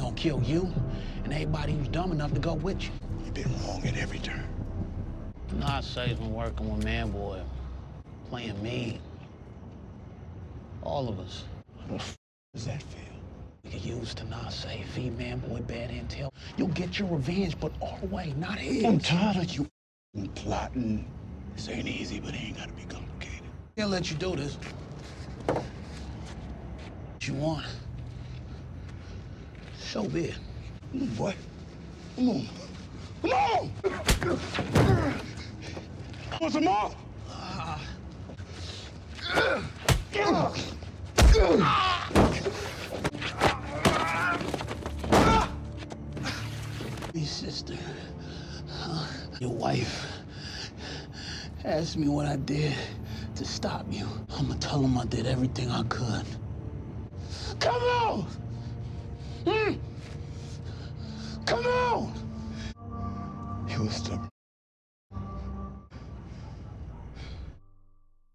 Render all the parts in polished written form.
gonna kill you and everybody who's dumb enough to go with you. You've been wrong at every turn. Nasse's been working with Manboy, playing me. All of us. How the f does that feel? We could use Tanase, feed Manboy bad intel. You'll get your revenge, but our way, not his. I'm tired of you plotting. This ain't easy, but it ain't gotta be complicated. Can't let you do this. What you want? So be it. Come on, boy. Come on. Come on! Want some more? Your sister, your wife, asked me what I did to stop you. I'm gonna tell them I did everything I could. Come on! Come on! You was stubborn.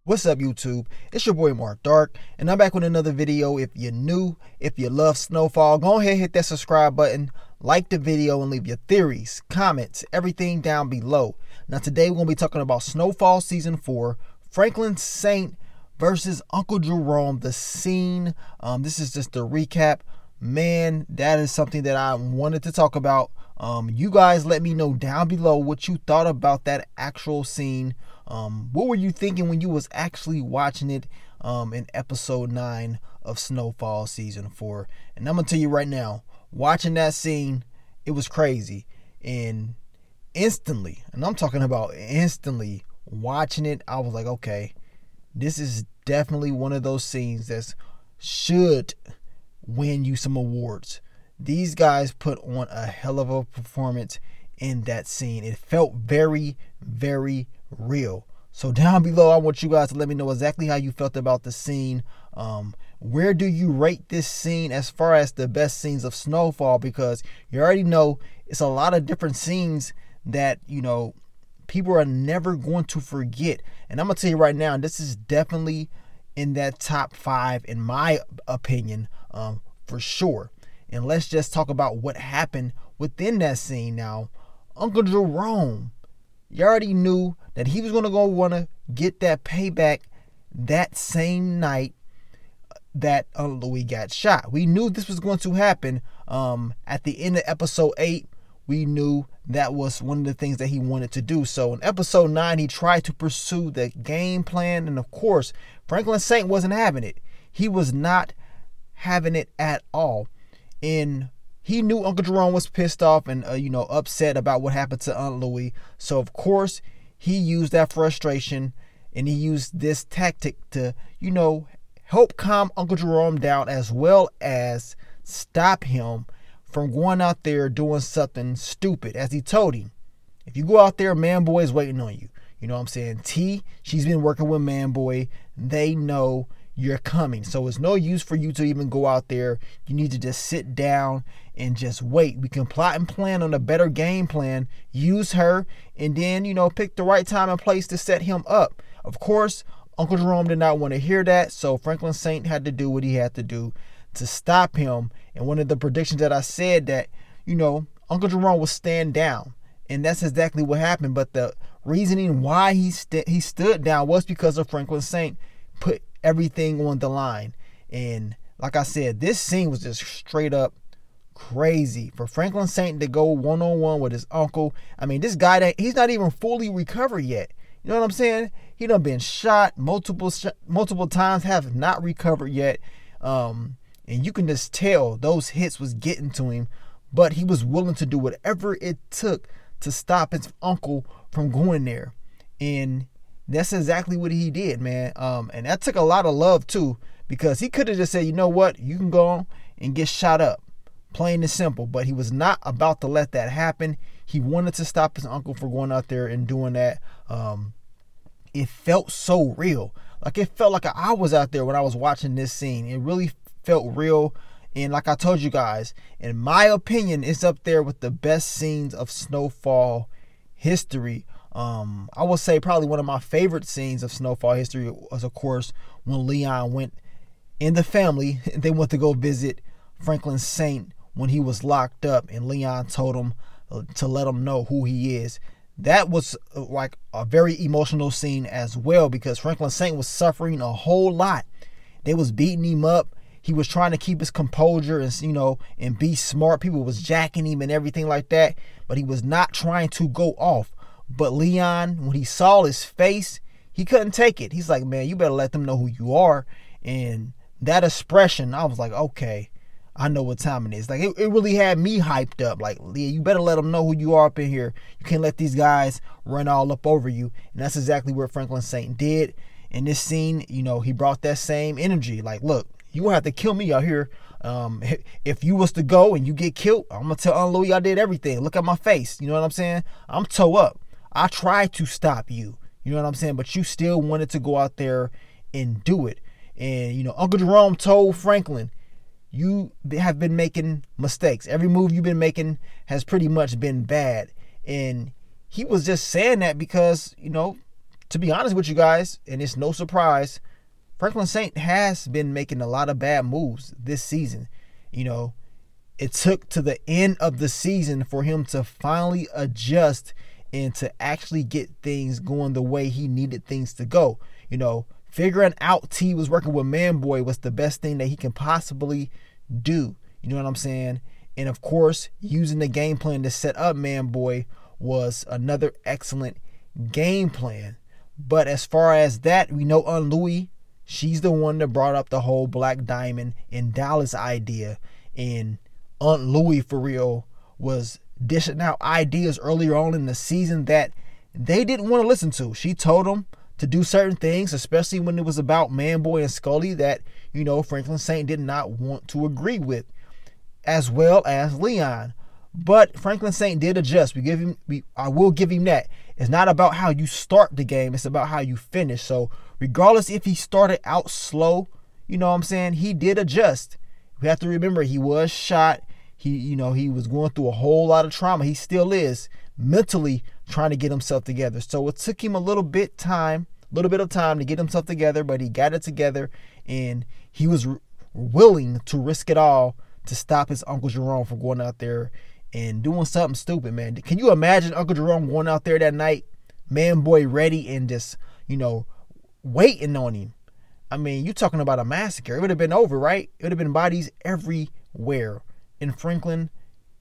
What's up, YouTube? It's your boy Mark Dark, and I'm back with another video. If you're new, if you love Snowfall, go ahead and hit that subscribe button, like the video, and leave your theories, comments, everything down below. Now today we're going to be talking about Snowfall Season 4, Franklin Saint versus Uncle Jerome, the scene. This is just a recap. Man, that is something that I wanted to talk about. You guys let me know down below what you thought about that actual scene. What were you thinking when you was actually watching it in episode 9 of Snowfall Season 4? And I'm going to tell you right now, watching that scene, it was crazy. And instantly, and I'm talking about instantly, watching it, I was like, okay, this is definitely one of those scenes that should win you some awards. These guys put on a hell of a performance in that scene. It felt very, very real. So down below, I want you guys to let me know exactly how you felt about the scene. Where do you rate this scene as far as the best scenes of Snowfall? Because you already know it's a lot of different scenes that, you know, people are never going to forget. And I'm going to tell you right now, this is definitely in that top 5, in my opinion, for sure. And let's just talk about what happened within that scene. Now, Uncle Jerome, you already knew that he was going to want to get that payback that same night that Louis got shot. We knew this was going to happen. At the end of episode 8, we knew that was one of the things that he wanted to do. So in episode 9, he tried to pursue the game plan. And of course, Franklin Saint wasn't having it. He was not having it at all. And he knew Uncle Jerome was pissed off and, upset about what happened to Aunt Louie. So, of course, he used that frustration and he used this tactic to, help calm Uncle Jerome down, as well as stop him from going out there doing something stupid. As he told him, if you go out there, Manboy is waiting on you. You know what I'm saying? T, she's been working with Manboy. They know you're coming. So it's no use for you to even go out there. You need to just sit down and just wait. We can plot and plan on a better game plan, use her, and then, pick the right time and place to set him up. Of course, Uncle Jerome did not want to hear that, so Franklin Saint had to do what he had to do to stop him. And one of the predictions that I said that, Uncle Jerome would stand down. And that's exactly what happened. But the reasoning why he stood down was because of Franklin Saint put everything on the line. And like I said, this scene was just straight up crazy. For Franklin Saint to go one-on-one with his uncle. I mean, this guy, he's not even fully recovered yet. You know what I'm saying? He done been shot multiple times, have not recovered yet. And you can just tell those hits was getting to him. But he was willing to do whatever it took to stop his uncle from going there. And that's exactly what he did, man. And that took a lot of love too, because he could have just said, you know what, you can go on and get shot up, plain and simple. But he was not about to let that happen. He wanted to stop his uncle from going out there and doing that. It felt so real. Like, it felt like I was out there when I was watching this scene. It really felt real. And like I told you guys, in my opinion, it's up there with the best scenes of Snowfall history. I would say probably one of my favorite scenes of Snowfall history was, of course, when Leon went in the family. They went to go visit Franklin Saint when he was locked up and Leon told him to let him know who he is. That was like a very emotional scene as well, because Franklin Saint was suffering a whole lot. They was beating him up. He was trying to keep his composure and, you know, and be smart. People was jacking him and everything like that, but he was not trying to go off. But Leon, when he saw his face, he couldn't take it. He's like, man, you better let them know who you are. And that expression, I was like, okay, I know what time it is. Like, it really had me hyped up. Like, Leah, you better let them know who you are up in here. You can't let these guys run all up over you. And that's exactly what Franklin Saint did. In this scene, you know, he brought that same energy. Like, look, you gonna have to kill me out here. If you was to go and you get killed, I'm gonna tell Aunt Louie I did everything. Look at my face. You know what I'm saying? I'm toe up. I tried to stop you. You know what I'm saying? But you still wanted to go out there and do it. And, you know, Uncle Jerome told Franklin, you have been making mistakes. Every move you've been making has pretty much been bad. And he was just saying that because, you know, to be honest with you guys, and it's no surprise, Franklin Saint has been making a lot of bad moves this season. You know, it took to the end of the season for him to finally adjust and to actually get things going the way he needed things to go. You know, figuring out T was working with Manboy was the best thing that he can possibly do. You know what I'm saying? And of course, using the game plan to set up Manboy was another excellent game plan. But as far as that, we know Aunt Louie, she's the one that brought up the whole Black Diamond and Dallas idea. And Aunt Louie, for real, was dishing out ideas earlier on in the season that they didn't want to listen to. She told them to do certain things, especially when it was about Manboy and Scully, that, you know, Franklin Saint did not want to agree with, as well as Leon. But Franklin Saint did adjust. I will give him that. It's not about how you start the game, it's about how you finish. So regardless if he started out slow, you know what I'm saying, he did adjust. We have to remember he was shot. He was going through a whole lot of trauma. He still is mentally trying to get himself together. So it took him a little bit of time to get himself together, but he got it together, and he was willing to risk it all to stop his Uncle Jerome from going out there and doing something stupid, man. Can you imagine Uncle Jerome going out there that night, Manboy ready and just, you know, waiting on him? I mean, you're talking about a massacre. It would have been over, right? It would have been bodies everywhere. And Franklin,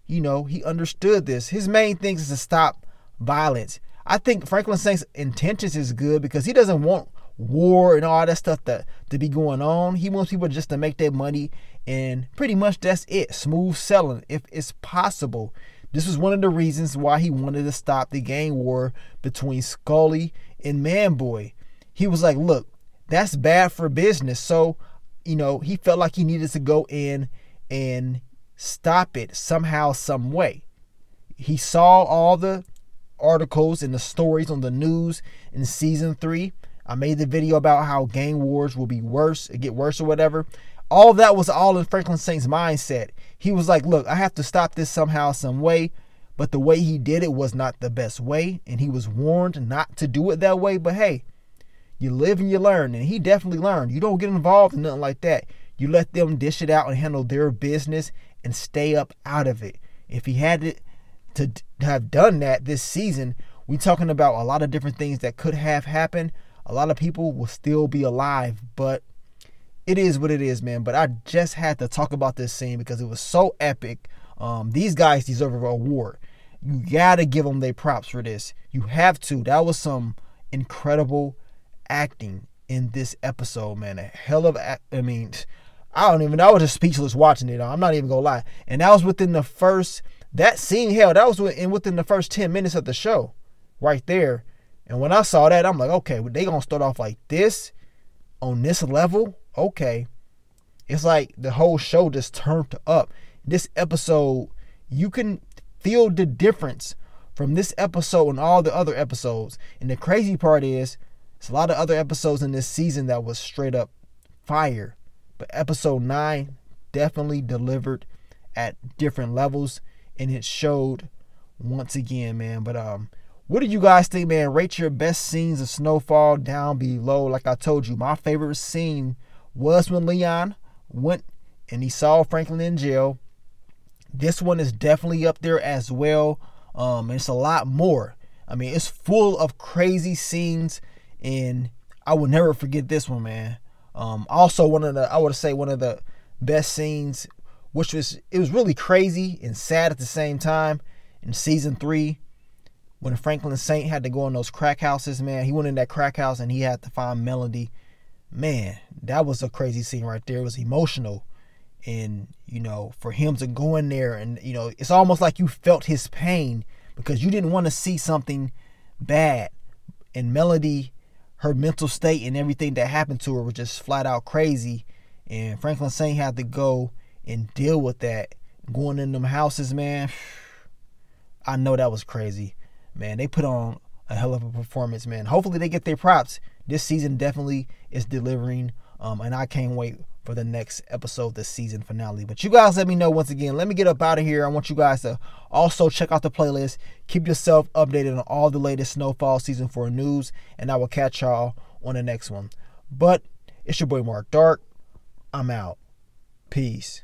you know, he understood this. His main thing is to stop violence. I think Franklin Saint's intentions is good because he doesn't want war and all that stuff to be going on. He wants people just to make their money, and pretty much that's it. Smooth selling if it's possible. This was one of the reasons why he wanted to stop the gang war between Scully and Manboy. He was like, look, that's bad for business. So, you know, he felt like he needed to go in and stop it somehow, some way. He saw all the articles and the stories on the news in season 3. I made the video about how gang wars will be worse, it get worse or whatever. All that was all in Franklin Saint's mindset. He was like, look, I have to stop this somehow, some way. But the way he did it was not the best way, and he was warned not to do it that way. But hey, you live and you learn, and he definitely learned. You don't get involved in nothing like that. You let them dish it out and handle their business and stay up out of it. If he had to have done that this season, we're talking about a lot of different things that could have happened. A lot of people will still be alive, but it is what it is, man. But I just had to talk about this scene because it was so epic. These guys deserve an award. You gotta give them their props for this. You have to. That was some incredible acting in this episode, man. A hell of I was just speechless watching it. I'm not even gonna lie. And that was within the first, that scene, that was within the first 10 minutes of the show, right there. And when I saw that, I'm like, okay, they gonna start off like this, on this level? Okay. It's like the whole show just turned up. This episode, you can feel the difference from this episode and all the other episodes. And the crazy part is, there's a lot of other episodes in this season that was straight up fire. But episode 9 definitely delivered at different levels, and it showed once again, man. But what do you guys think, man? Rate your best scenes of Snowfall down below. Like I told you, my favorite scene was when Leon went and he saw Franklin in jail. this one is definitely up there as well. It's a lot more. I mean, it's full of crazy scenes, and I will never forget this one, man. Also, I would say one of the best scenes, which was really crazy and sad at the same time, in season 3, when Franklin Saint had to go in those crack houses, man. He went in that crack house and he had to find Melody. Man, that was a crazy scene right there. It was emotional. And, you know, for him to go in there and, you know, it's almost like you felt his pain because you didn't want to see something bad. And Melody, her mental state and everything that happened to her was just flat out crazy. And Franklin Saint had to go and deal with that. Going in them houses, man, I know that was crazy. Man, they put on a hell of a performance, man. Hopefully they get their props. This season definitely is delivering, and I can't wait for the next episode, the season finale. But you guys let me know once again. Let me get up out of here. I want you guys to also check out the playlist. Keep yourself updated on all the latest Snowfall Season 4 news, and I will catch y'all on the next one. But it's your boy Mark Dark. I'm out. Peace.